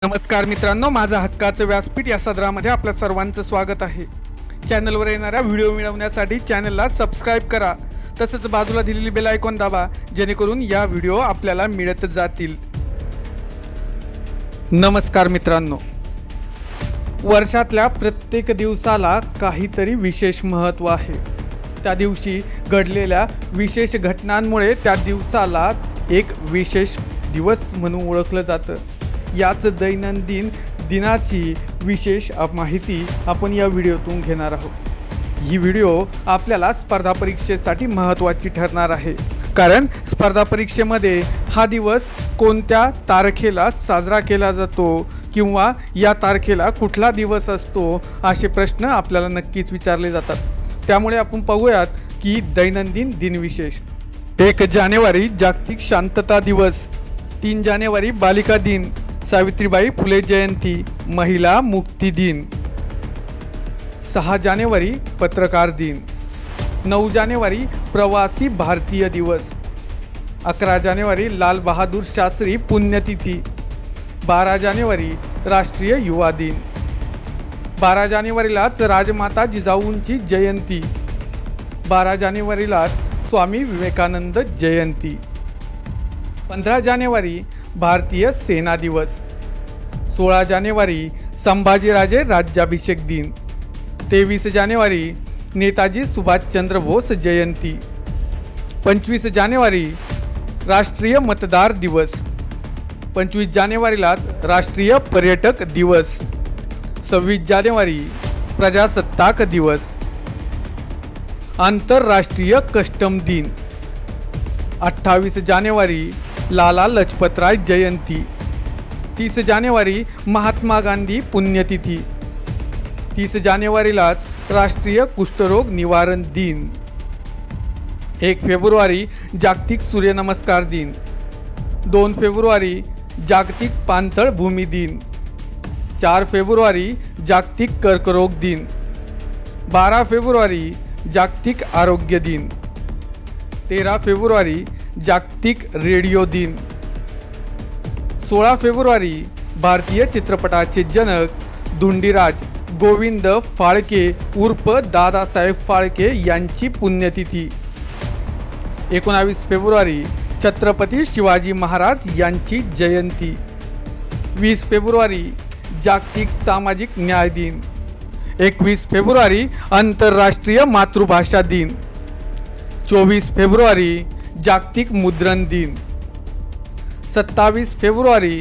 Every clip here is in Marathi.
नमस्कार मित्रांनो, माझा हक्काचं व्यासपीठ या सदरामध्ये आपल्या सर्वांचं स्वागत आहे। चॅनलवर येणाऱ्या व्हिडिओ मिळवण्यासाठी चॅनलला सबस्क्राइब करा, तसंच बाजूला दिलेली बेल आयकॉन दाबा, जेणेकरून या व्हिडिओ आपल्याला मिळत जातील। नमस्कार मित्रांनो, वर्षातल्या प्रत्येक दिवसाला काहीतरी विशेष महत्त्व आहे। त्या दिवशी घडलेल्या विशेष घटनांमुळे त्या दिवसाला एक विशेष दिवस म्हणून ओळखलं जातं। याच दैनंदिन दिनाची विशेष माहिती आपण या व्हिडिओतून घेणार आहोत। ही व्हिडिओ आपल्याला स्पर्धा परीक्षेसाठी महत्त्वाची ठरणार आहे, कारण स्पर्धा परीक्षेमध्ये हा दिवस कोणत्या तारखेला साजरा केला जातो किंवा या तारखेला कुठला दिवस असतो असे प्रश्न आपल्याला नक्कीच विचारले जातात। त्यामुळे आपण पाहूयात की दैनंदिन दिनविशेष। 1 जानेवारी जागतिक शांतता दिवस, 3 जानेवारी बालिका दिन, सावित्रीबाई फुले जयंती, महिला मुक्ती दिन, 6 जानेवारी पत्रकार दिन, 9 जानेवारी प्रवासी भारतीय दिवस, 11 जानेवारी लाल बहादूर शास्त्री पुण्यतिथी, 12 जानेवारी राष्ट्रीय युवा दिन, 12 जानेवारीलाच राजमाता जिजाऊंची जयंती, 12 जानेवारीलाच स्वामी विवेकानंद जयंती, 15 जानेवारी भारतीय सेना दिवस, 16 जानेवारी संभाजीराजे राज्याभिषेक दिन, 23 जानेवारी नेताजी सुभाषचंद्र बोस जयंती, 25 जानेवारी राष्ट्रीय मतदार दिवस, 25 जानेवारीलाच राष्ट्रीय पर्यटक दिवस, 26 जानेवारी प्रजासत्ताक दिवस, आंतरराष्ट्रीय कस्टम दिन, 28 जानेवारी लाला लजपतराय जयंती, 30 जानेवारी महात्मा गांधी पुण्यतिथी, 30 जानेवारीलाच राष्ट्रीय कुष्ठरोग निवारण दिन, 1 फेब्रुवारी जागतिक सूर्यनमस्कार दिन, 2 फेब्रुवारी जागतिक पाणथळ भूमी दिन, 4 फेब्रुवारी जागतिक कर्करोग दिन, 12 फेब्रुवारी जागतिक आरोग्य दिन, 13 फेब्रुवारी जागतिक रेडिओ दिन, 16 फेब्रुवारी भारतीय चित्रपटाचे जनक धुंडीराज गोविंद फाळके उर्फ दादासाहेब फाळके यांची पुण्यतिथी, 19 फेब्रुवारी छत्रपती शिवाजी महाराज यांची जयंती, 20 फेब्रुवारी जागतिक सामाजिक न्याय दिन, 21 फेब्रुवारी आंतरराष्ट्रीय मातृभाषा दिन, 24 फेब्रुवारी जागतिक मुद्रण दिन, 27 फेब्रुवारी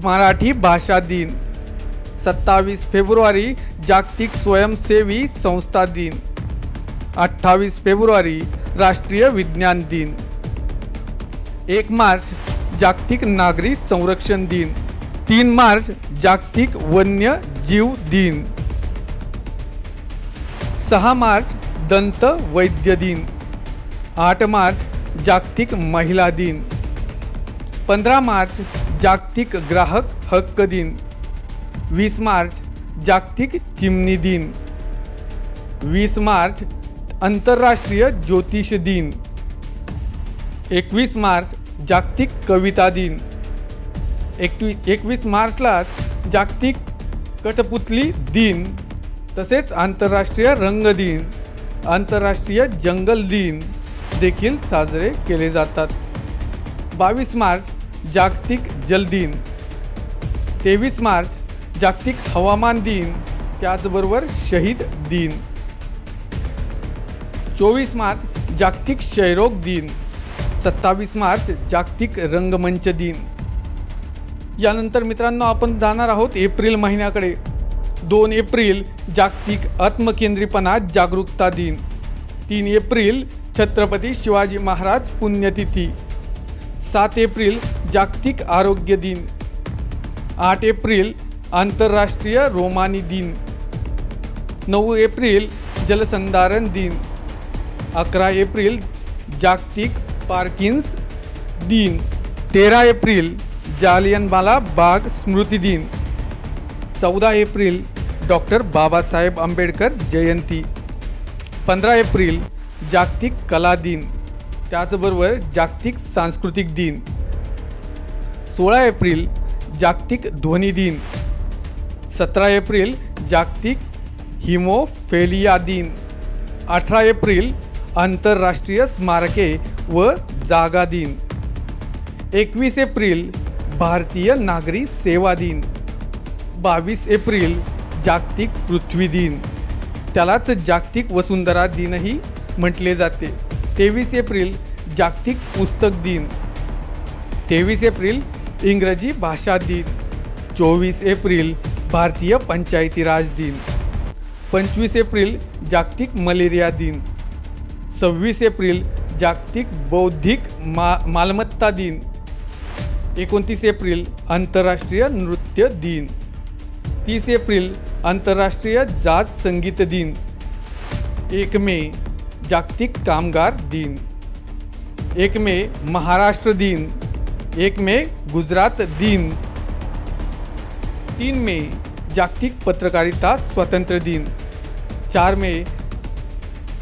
मराठी भाषा दिन, 27 फेब्रुवारी जागतिक स्वयंसेवी संस्था दिन, 28 फेब्रुवारी राष्ट्रीय विज्ञान दिन, 1 मार्च जागतिक नागरी संरक्षण दिन, 3 मार्च जागतिक वन्य जीव दिन, 6 मार्च दंत वैद्य दिन, 8 मार्च जागतिक महिला दिन, 15 मार्च जागतिक ग्राहक हक्क दिन, 20 मार्च जागतिक चिमणी दिन, 20 मार्च आंतरराष्ट्रीय ज्योतिष दिन, 21 मार्च जागतिक कविता दिन, 21 मार्चलाच जागतिक कठपुतली दिन, तसेच आंतरराष्ट्रीय रंग दिन, आंतरराष्ट्रीय जंगल दिन देखील साजरे केले जातात। 22 मार्च जागतिक जल दिन, 23 मार्च जागतिक हवामान दिन, त्याचबरोबर शहीद दिन, 24 मार्च जागतिक क्षयरोग दिन, 27 मार्च जागतिक रंगमंच दिन। यानंतर मित्रांनो आपण जाणार आहोत एप्रिल महिन्याकडे। 2 एप्रिल जागतिक आत्मकेंद्रीपणा जागरूकता दिन, 3 एप्रिल छत्रपती शिवाजी महाराज पुण्यतिथी, 7 एप्रिल जागतिक आरोग्य दिन, 8 एप्रिल आंतरराष्ट्रीय रोमानी दिन, 9 एप्रिल जलसंधारण दिन, 11 एप्रिल जागतिक पार्किन्स दिन, 13 एप्रिल जालियनवाला बाग स्मृती दिन, 14 एप्रिल डॉक्टर बाबासाहेब आंबेडकर जयंती, 15 एप्रिल जागतिक कला दिन, त्याचबरोबर जागतिक सांस्कृतिक दिन, 16 एप्रिल जागतिक ध्वनी दिन. 17 एप्रिल जागतिक हिमोफिलिया दिन. 18 एप्रिल आंतरराष्ट्रीय स्मारके व जागा दिन. 21 एप्रिल भारतीय नागरी सेवा दिन. 22 एप्रिल जागतिक पृथ्वी दिन, त्यालाच जागतिक वसुंधरा दिनही म्हटले जाते. 23 एप्रिल जागतिक पुस्तक दिन. 23 एप्रिल इंग्रजी भाषा दिन. 24 एप्रिल भारतीय पंचायती राज दिन. 25 एप्रिल जागतिक मलेरिया दिन. 26 एप्रिल जागतिक बौद्धिक मालमत्ता दिन. 29 एप्रिल आंतरराष्ट्रीय नृत्य दिन. 30 एप्रिल आंतरराष्ट्रीय जाज संगीत दिन. 1 मे जागतिक कामगार दिन. 1 मे महाराष्ट्र दिन. 1 मे गुजरात दिन. 3 मे जागतिक पत्रकारिता स्वातंत्र्य दिन. 4 मे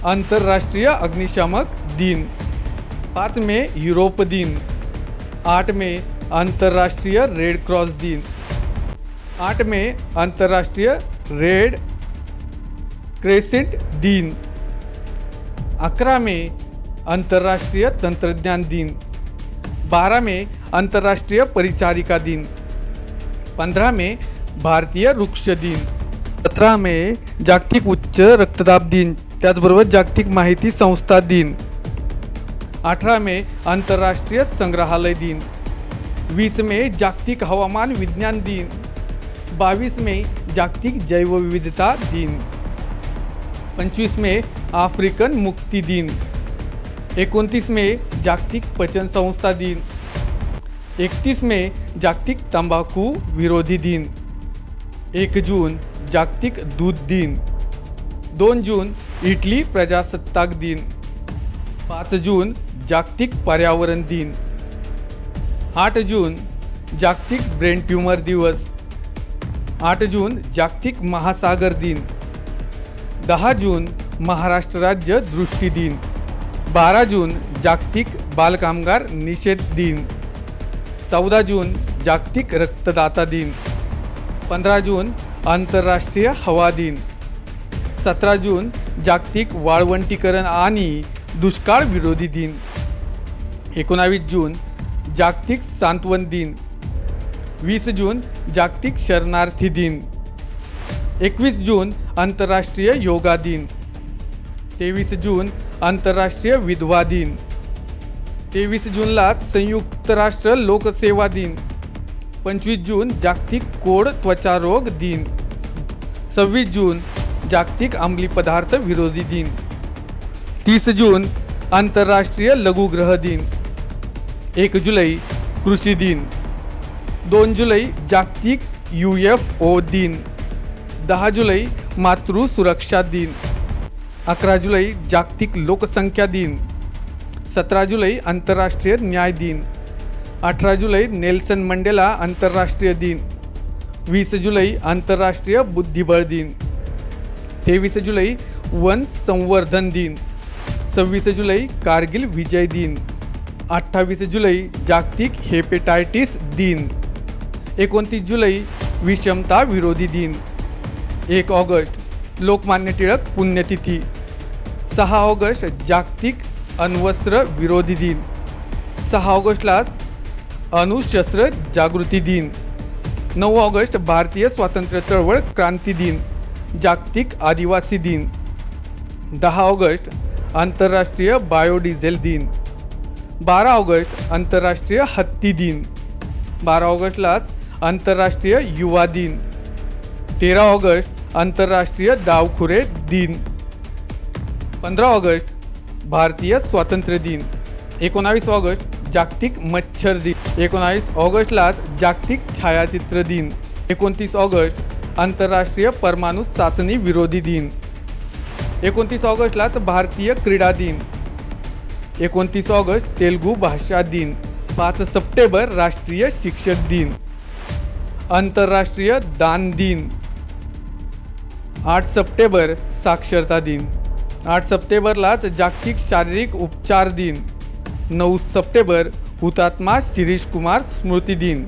आंतरराष्ट्रीय अग्निशामक दिन. 5 मे युरोप दिन. 8 मे आंतरराष्ट्रीय रेड क्रॉस दिन. 8 मे आंतरराष्ट्रीय रेड क्रेसेंट दिन. 11 मे आंतरराष्ट्रीय तंत्रज्ञान दिन. 12 मे आंतरराष्ट्रीय परिचारिका दिन. 15 मे भारतीय वृक्ष दिन. 17 मे जागतिक उच्च रक्तदाब दिन, त्याचबरोबर जागतिक माहिती संस्था दिन. 18 मे आंतरराष्ट्रीय संग्रहालय दिन. 20 मे जागतिक हवामान विज्ञान दिन. 22 मे जागतिक जैवविविधता दिन. 25 मे आफ्रिकन मुक्ती दिन. 29 मे जागतिक पचन संस्था दिन. 31 मे जागतिक तंबाखू विरोधी दिन. 1 जून जागतिक दूध दिन. 2 जून इटली प्रजासत्ताक दिन. 5 जून जागतिक पर्यावरण दिन. 8 जून जागतिक ब्रेन ट्यूमर दिवस. 8 जून जागतिक महासागर दिन. 10 जून महाराष्ट्र राज्य दृष्टी दिन. 12 जून जागतिक बालकामगार निषेध दिन. 14 जून जागतिक रक्तदाता दिन. 15 जून आंतरराष्ट्रीय हवा दिन. 17 जून जागतिक वाळवंटीकरण आणि दुष्काळ विरोधी दिन. 19 जून जागतिक सांत्वन दिन. 20 जून जागतिक शरणार्थी दिन. 21 जून आंतरराष्ट्रीय योगा दिन. 23 जून आंतरराष्ट्रीय विधवा दिन. 23 जूनलाच संयुक्त राष्ट्र लोकसेवा दिन. 25 जून जागतिक कोड त्वचारोग दिन. 26 जून जागतिक अंमली पदार्थ विरोधी दिन. 30 जून आंतरराष्ट्रीय लघुग्रह दिन. 1 जुलै कृषी दिन. 2 जुलै जागतिक UFO दिन. 10 जुलै मातृ सुरक्षा दिन. 11 जुलै जागतिक लोकसंख्या दिन. 17 जुलै आंतरराष्ट्रीय न्याय दिन. 18 जुलै नेल्सन मंडेला आंतरराष्ट्रीय दिन. 20 जुलै आंतरराष्ट्रीय बुद्धिबळ दिन. 23 जुलै वन संवर्धन दिन. 26 जुलै कारगिल विजय दिन. 28 जुलै जागतिक हेपेटायटिस दिन. 29 जुलै विषमता विरोधी दिन. 1 ऑगस्ट लोकमान्य टिळक पुण्यतिथी. 6 ऑगस्ट जागतिक अण्वस्त्र विरोधी दिन. 6 ऑगस्टलाच अणुशस्त्र जागृती दिन. 9 ऑगस्ट भारतीय स्वातंत्र्य चळवळ क्रांती दिन, जागतिक आदिवासी दिन. 10 ऑगस्ट आंतरराष्ट्रीय बायोडिझेल दिन. 12 ऑगस्ट आंतरराष्ट्रीय हत्ती दिन. 12 ऑगस्टलाच आंतरराष्ट्रीय युवा दिन. 13 ऑगस्ट आंतरराष्ट्रीय डावखुरे दिन. 15 ऑगस्ट भारतीय स्वातंत्र्य दिन. 19 ऑगस्ट जागतिक मच्छर दिन. 19 ऑगस्टलाच जागतिक छायाचित्र दिन. 29 ऑगस्ट आंतरराष्ट्रीय परमाणु चाचणी विरोधी दिन. 29 ऑगस्टलाच भारतीय क्रीडा दिन. 29 ऑगस्ट तेलुगू भाषा दिन. 5 सप्टेंबर राष्ट्रीय शिक्षक दिन. आंतरराष्ट्रीय दान दिन. 8 सप्टेंबर साक्षरता दिन. 8 सप्टेंबरलाच जागतिक शारीरिक उपचार दिन. 9 सप्टेंबर हुतात्मा शिरीष कुमार स्मृती दिन.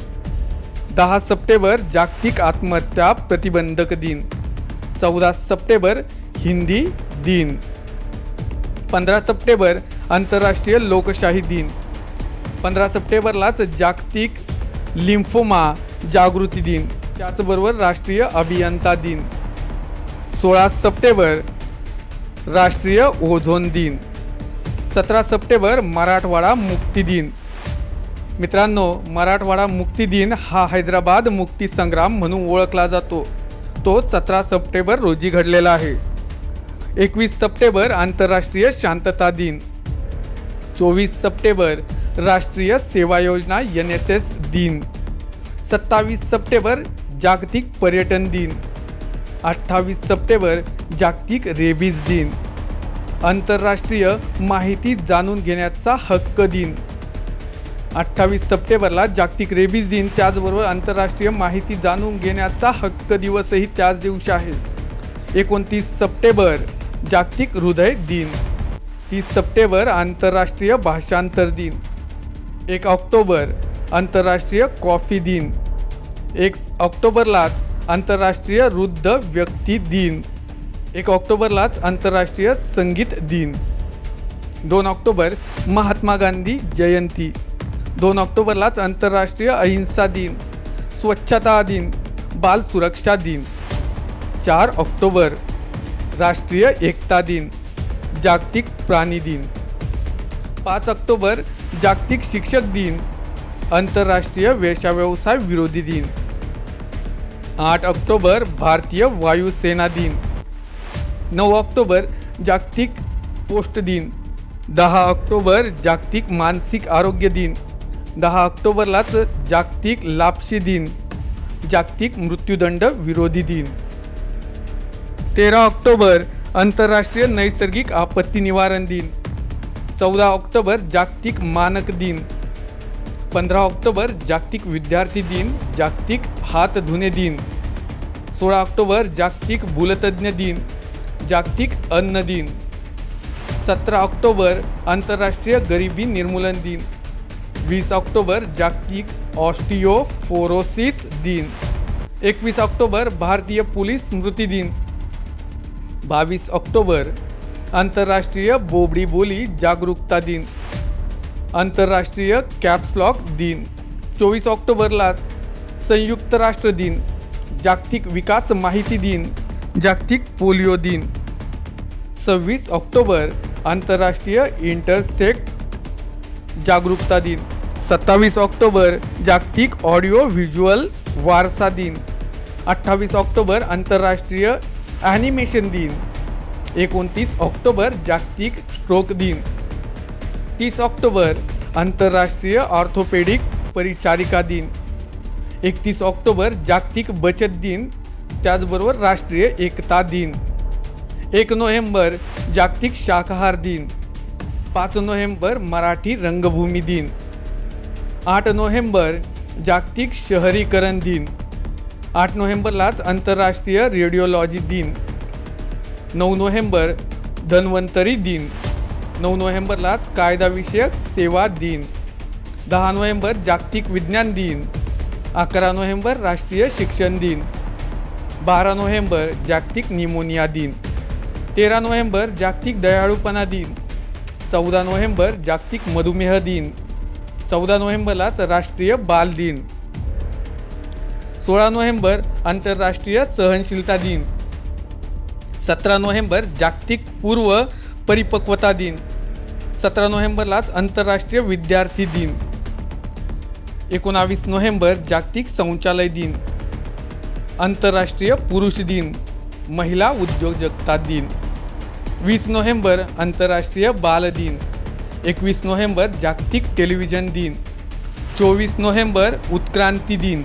10 सप्टेंबर जागतिक आत्महत्या प्रतिबंधक दिन, 14 सप्टेंबर हिंदी दिन, 15 सप्टेंबर आंतरराष्ट्रीय लोकशाही दिन, 15 सप्टेंबरलाच जागतिक लिम्फोमा जागृती दिन, त्याचबरोबर राष्ट्रीय अभियंता दिन, 16 सप्टेंबर राष्ट्रीय ओझोन दिन, 17 सप्टेंबर मराठवाडा मुक्ती दिन। मित्रांनो, मराठवाडा मुक्ती दिन हा हैदराबाद मुक्ती संग्राम म्हणून ओळखला जातो। तो 17 सप्टेंबर रोजी घडलेला आहे। 21 सप्टेंबर आंतरराष्ट्रीय शांतता दिन, 24 सप्टेंबर राष्ट्रीय सेवा योजना NSS दिन, 27 सप्टेंबर जागतिक पर्यटन दिन, 28 सप्टेंबर जागतिक रेबीज दिन, आंतरराष्ट्रीय माहिती जाणून घेण्याचा हक्क दिन। 28 सप्टेंबरला जागतिक रेबीज दिन, त्याचबरोबर आंतरराष्ट्रीय माहिती जाणून घेण्याचा हक्क दिवसही त्याच दिवशी आहे। 29 सप्टेंबर जागतिक हृदय दिन, 30 सप्टेंबर आंतरराष्ट्रीय भाषांतर दिन, 1 ऑक्टोबर आंतरराष्ट्रीय कॉफी दिन, 1 ऑक्टोबरलाच आंतरराष्ट्रीय वृद्ध व्यक्ती दिन, 1 ऑक्टोबरलाच आंतरराष्ट्रीय संगीत दिन, 2 ऑक्टोबर महात्मा गांधी जयंती, 2 ऑक्टोबरलाच आंतरराष्ट्रीय अहिंसा दिन, स्वच्छता दिन, बाल सुरक्षा दिन, 4 ऑक्टोबर राष्ट्रीय एकता दिन, जागतिक प्राणी दिन, 5 ऑक्टोबर जागतिक शिक्षक दिन, आंतरराष्ट्रीय वेश्याव्यवसाय विरोधी दिन, 8 ऑक्टोबर भारतीय वायुसेना दिन, 9 ऑक्टोबर जागतिक पोस्ट दिन, 10 ऑक्टोबर जागतिक मानसिक आरोग्य दिन, 10 ऑक्टोबरलाच जागतिक लापशी दिन, जागतिक मृत्यूदंड विरोधी दिन, 13 ऑक्टोबर आंतरराष्ट्रीय नैसर्गिक आपत्ती निवारण दिन, 14 ऑक्टोबर जागतिक मानक दिन, 15 ऑक्टोबर जागतिक विद्यार्थी दिन, जागतिक हात धुणे दिन, 16 ऑक्टोबर जागतिक भूलतज्ञ दिन, जागतिक अन्न दिन, 17 ऑक्टोबर आंतरराष्ट्रीय गरिबी निर्मूलन दिन, 20 ऑक्टोबर जागतिक ऑस्टिओपोरोसिस दिन, 21 ऑक्टोबर भारतीय पोलीस स्मृती दिन, 22 ऑक्टोबर आंतरराष्ट्रीय बोबडी बोली जागरूकता दिन, आंतरराष्ट्रीय कॅप्स लॉक दिन, 24 ऑक्टोबरला संयुक्त राष्ट्र दिन, जागतिक विकास माहिती दिन, जागतिक पोलिओ दिन, 26 ऑक्टोबर आंतरराष्ट्रीय इंटरसेक्ट जागरूकता दिन, 27 ऑक्टोबर जागतिक ऑडिओ व्हिज्युअल वारसा दिन, 28 ऑक्टोबर आंतरराष्ट्रीय ॲनिमेशन दिन, 29 ऑक्टोबर जागतिक स्ट्रोक दिन, 30 ऑक्टोबर आंतरराष्ट्रीय ऑर्थोपेडिक परिचारिका दिन, 31 ऑक्टोबर जागतिक बचत दिन, त्याचबरोबर राष्ट्रीय एकता दिन, 1 नोव्हेंबर जागतिक शाकाहार दिन, 5 नोव्हेंबर मराठी रंगभूमी दिन, 8 नोव्हेंबर जागतिक शहरीकरण दिन, 8 नोव्हेंबरलाच आंतरराष्ट्रीय रेडिओलॉजी दिन, 9 नोव्हेंबर धन्वंतरी दिन, 9 नोव्हेंबरलाच कायदाविषयक सेवा दिन, 10 नोव्हेंबर जागतिक विज्ञान दिन, 11 नोव्हेंबर राष्ट्रीय शिक्षण दिन, 12 नोव्हेंबर जागतिक निमोनिया दिन, 13 नोव्हेंबर जागतिक दयाळूपणा दिन, 14 नोव्हेंबर जागतिक मधुमेह दिन, 14 नोव्हेंबरलाच राष्ट्रीय बाल दिन, 16 नोव्हेंबर आंतरराष्ट्रीय सहनशीलता दिन, 17 नोव्हेंबर जागतिक पूर्व परिपक्वता दिन, 17 नोव्हेंबरलाच आंतरराष्ट्रीय विद्यार्थी दिन, 19 नोव्हेंबर जागतिक शौचालय दिन, आंतरराष्ट्रीय पुरुष दिन, महिला उद्योजकता दिन, 20 नोव्हेंबर आंतरराष्ट्रीय बाल दिन, 21 नोव्हेंबर जागतिक टेलिव्हिजन दिन, 24 नोव्हेंबर उत्क्रांती दिन,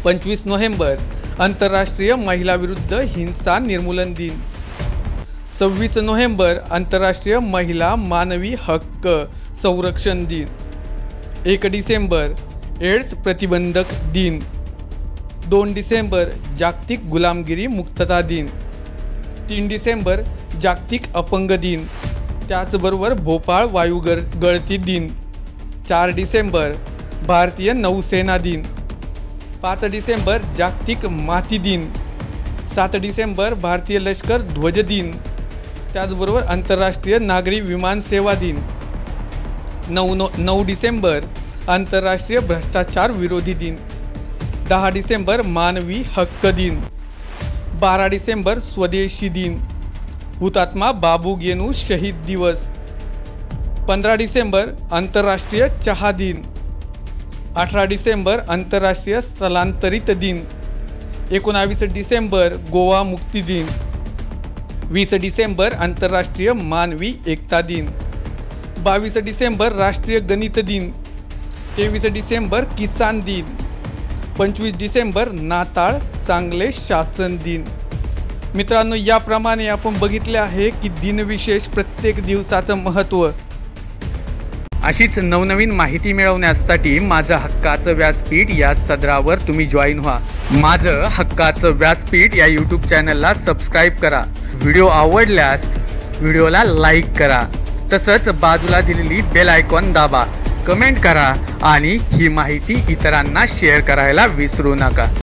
25 नोव्हेंबर आंतरराष्ट्रीय महिला विरुद्ध हिंसा निर्मूलन दिन, 26 नोव्हेंबर आंतरराष्ट्रीय महिला मानवी हक्क संरक्षण दिन, 1 डिसेंबर एड्स प्रतिबंधक दिन, 2 डिसेंबर जागतिक गुलामगिरी मुक्तता दिन, 3 डिसेंबर जागतिक अपंग दिन, त्याचबरोबर भोपाळ वायुगळती दिन, 4 डिसेंबर भारतीय नौसेना दिन, 5 डिसेंबर जागतिक माती दिन, 7 डिसेंबर भारतीय लष्कर ध्वज दिन, त्याचबरोबर आंतरराष्ट्रीय नागरी विमान सेवा दिन, 9 डिसेंबर आंतरराष्ट्रीय भ्रष्टाचार विरोधी दिन, 10 डिसेंबर मानवी हक्क दिन, 12 डिसेंबर स्वदेशी दिन, हुतात्मा बाबू गेनू शहीद दिवस, 15 डिसेंबर आंतरराष्ट्रीय चहा दिन, 18 डिसेंबर आंतरराष्ट्रीय स्थलांतरित दिन, 19 डिसेंबर गोवा मुक्ती दिन, 20 डिसेंबर आंतरराष्ट्रीय मानवी एकता दिन, 22 डिसेंबर राष्ट्रीय गणित दिन, 23 डिसेंबर किसान दिन, 25 डिसेंबर नाताळ चांगले शासन दिन. मित्रांनो, याप्रमाणे आपण बघितले आहे की दिनविशेष प्रत्येक दिवसाचं महत्त्व. अशीच नवनवीन माहिती मिळवण्यासाठी माझं हक्काचं व्यासपीठ या सदरावर तुम्ही जॉईन व्हा. माझं हक्काचं व्यासपीठ या यूट्यूब चॅनलला सबस्क्राईब करा. व्हिडिओ आवडल्यास व्हिडिओला लाईक करा. तसंच बाजूला दिलेली बेल आयकॉन दाबा, कमेंट करा आणि ही माहिती इतरांना शेअर करायला विसरू नका.